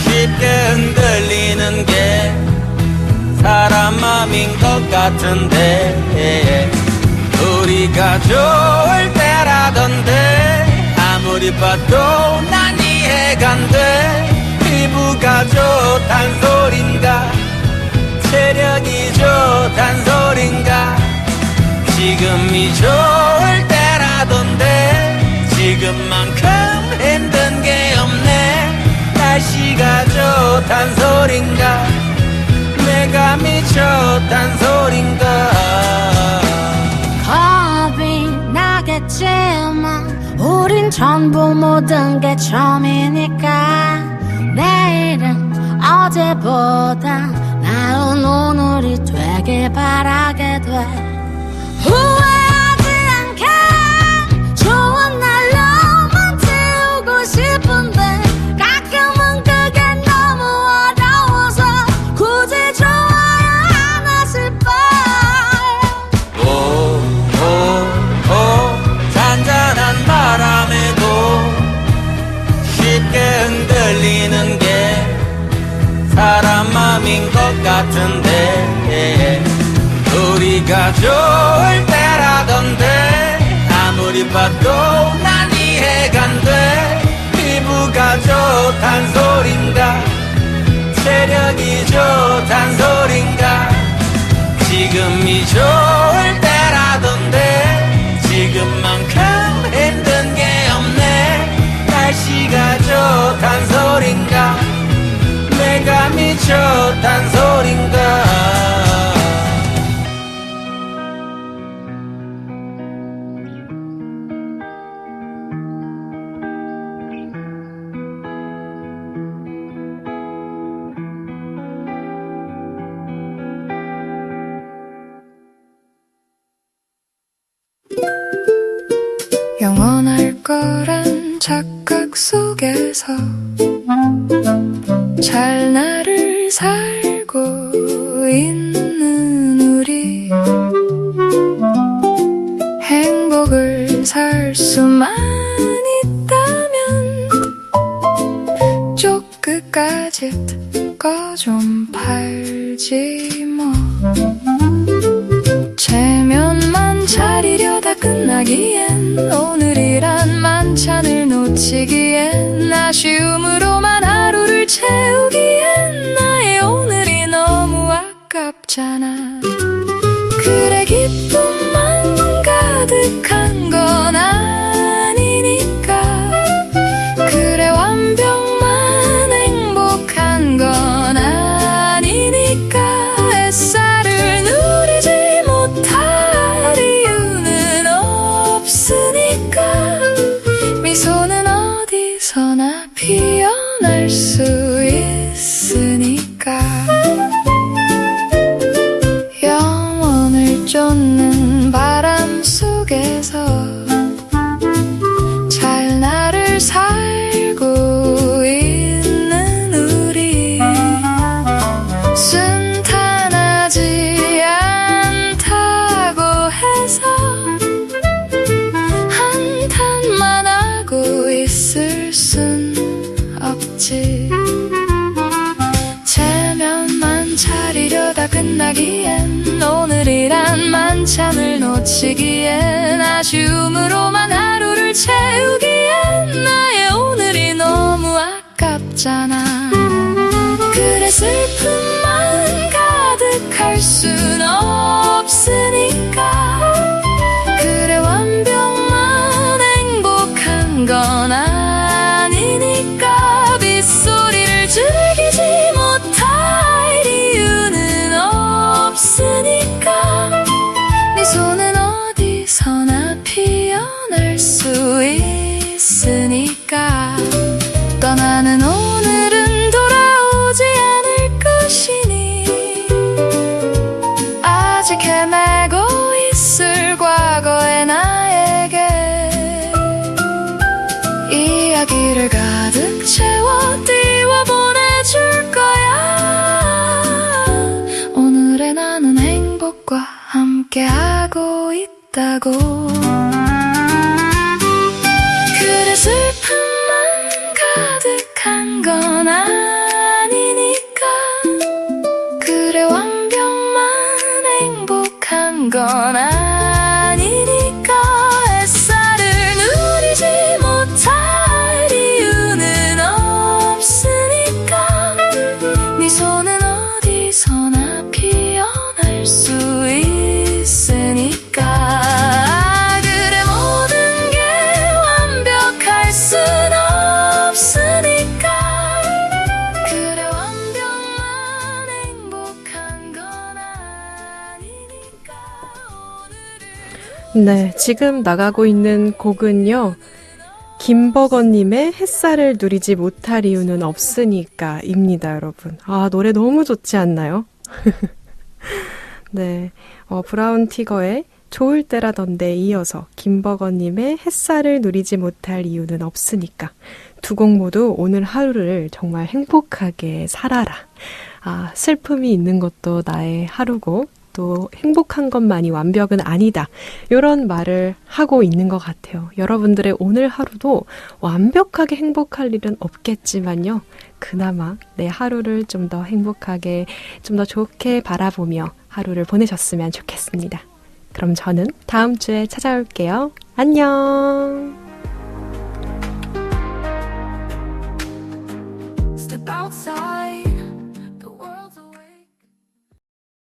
쉽게 흔들리는 게 사람 맘인 것 같은데 우리가 좋을 때라던데 아무리 봐도 난 이해가 안 돼. 피부가 좋단 소린가 체력이 좋단 소린가 지금이 좋을 때라던데 지금만큼 힘든 게 없네. 날씨가 좋단 소린가 내가 미쳤단 소린가. 겁이 나겠지만 우린 전부 모든 게 처음이니까 내일은 어제보다 나은 오늘이 되길 바라게 돼. 후회하지 않게 좋은 날로만 채우고 싶은데 가끔은 그게 너무 어려워서 굳이 좋아야 하나 싶어. 잔잔한 바람에도 쉽게 흔들리는 게 사람 맘인 것 같은데 우리가 좋을 때라던데 아무리 봐도 난 이해가 안 돼. 피부가 좋단 소린가 체력이 좋단 소린가 지금이 좋을 때라던데 지금만큼 힘든 게 없네. 날씨가 좋단 소린가 내가 미쳤단 소린가. 영원할 거란 착각 속에서 잘 나를 살고 있는 우리 행복을 살 수만 있다면 쪽 끝까지 거 좀 팔지 뭐. 체면만 차리려다 끝나기엔 오늘이란 만찬을 놓치기엔 아쉬움으로만 하루를 채우기엔 나의 오늘이 너무 아깝잖아. 그래 기쁨만 가득한 건 아니니까 그래 완벽만 행복한 건 아니니까 햇살을 누리지 못할 이유는 없으니까 미소는 어디서나 피어날 수 있으니까 영원을 쫓는 바람 속에서 잘 나를 살고 있는 우리 순탄하지 않다고 해서 한탄만 하고 있을 순 없지. 체면만 차리려다 끝나기엔 오늘이란 만찬을 놓치기엔 아쉬움으로만 하루를 채우기엔 나의 오늘이 너무 아깝잖아. 그래 슬픔만 가득할 순 없으니까 그래 완벽만 행복한 건 아니니까 빗소리를 즐기지 못할 이유는 없으니까 미소는 어디서나 피어날 수 있으니까 떠나는 오늘은 돌아오지 않을 것이니 아직 헤매고 있을 과거의 나에게 이야기를 가득 채워 띄워 보내줄 거야. 오늘의 나는 행복과 함께하고 있다고. 건 아니니까 햇살을 누리지 못할 이유는 없으니까 미소는 어디서나 피어날 수 있으니까 그래 모든 게 완벽할 순 없으니까 그래 완벽만 행복한 건 아니니까 오늘을 네, 지금 나가고 있는 곡은요. 김버거님의 햇살을 누리지 못할 이유는 없으니까 입니다, 여러분. 아, 노래 너무 좋지 않나요? 네, 브라운 티거의 좋을 때라던데 이어서 김버거님의 햇살을 누리지 못할 이유는 없으니까 두 곡 모두 오늘 하루를 정말 행복하게 살아라. 아, 슬픔이 있는 것도 나의 하루고 또 행복한 것만이 완벽은 아니다. 이런 말을 하고 있는 것 같아요. 여러분들의 오늘 하루도 완벽하게 행복할 일은 없겠지만요. 그나마 내 하루를 좀 더 행복하게, 좀 더 좋게 바라보며 하루를 보내셨으면 좋겠습니다. 그럼 저는 다음 주에 찾아올게요. 안녕!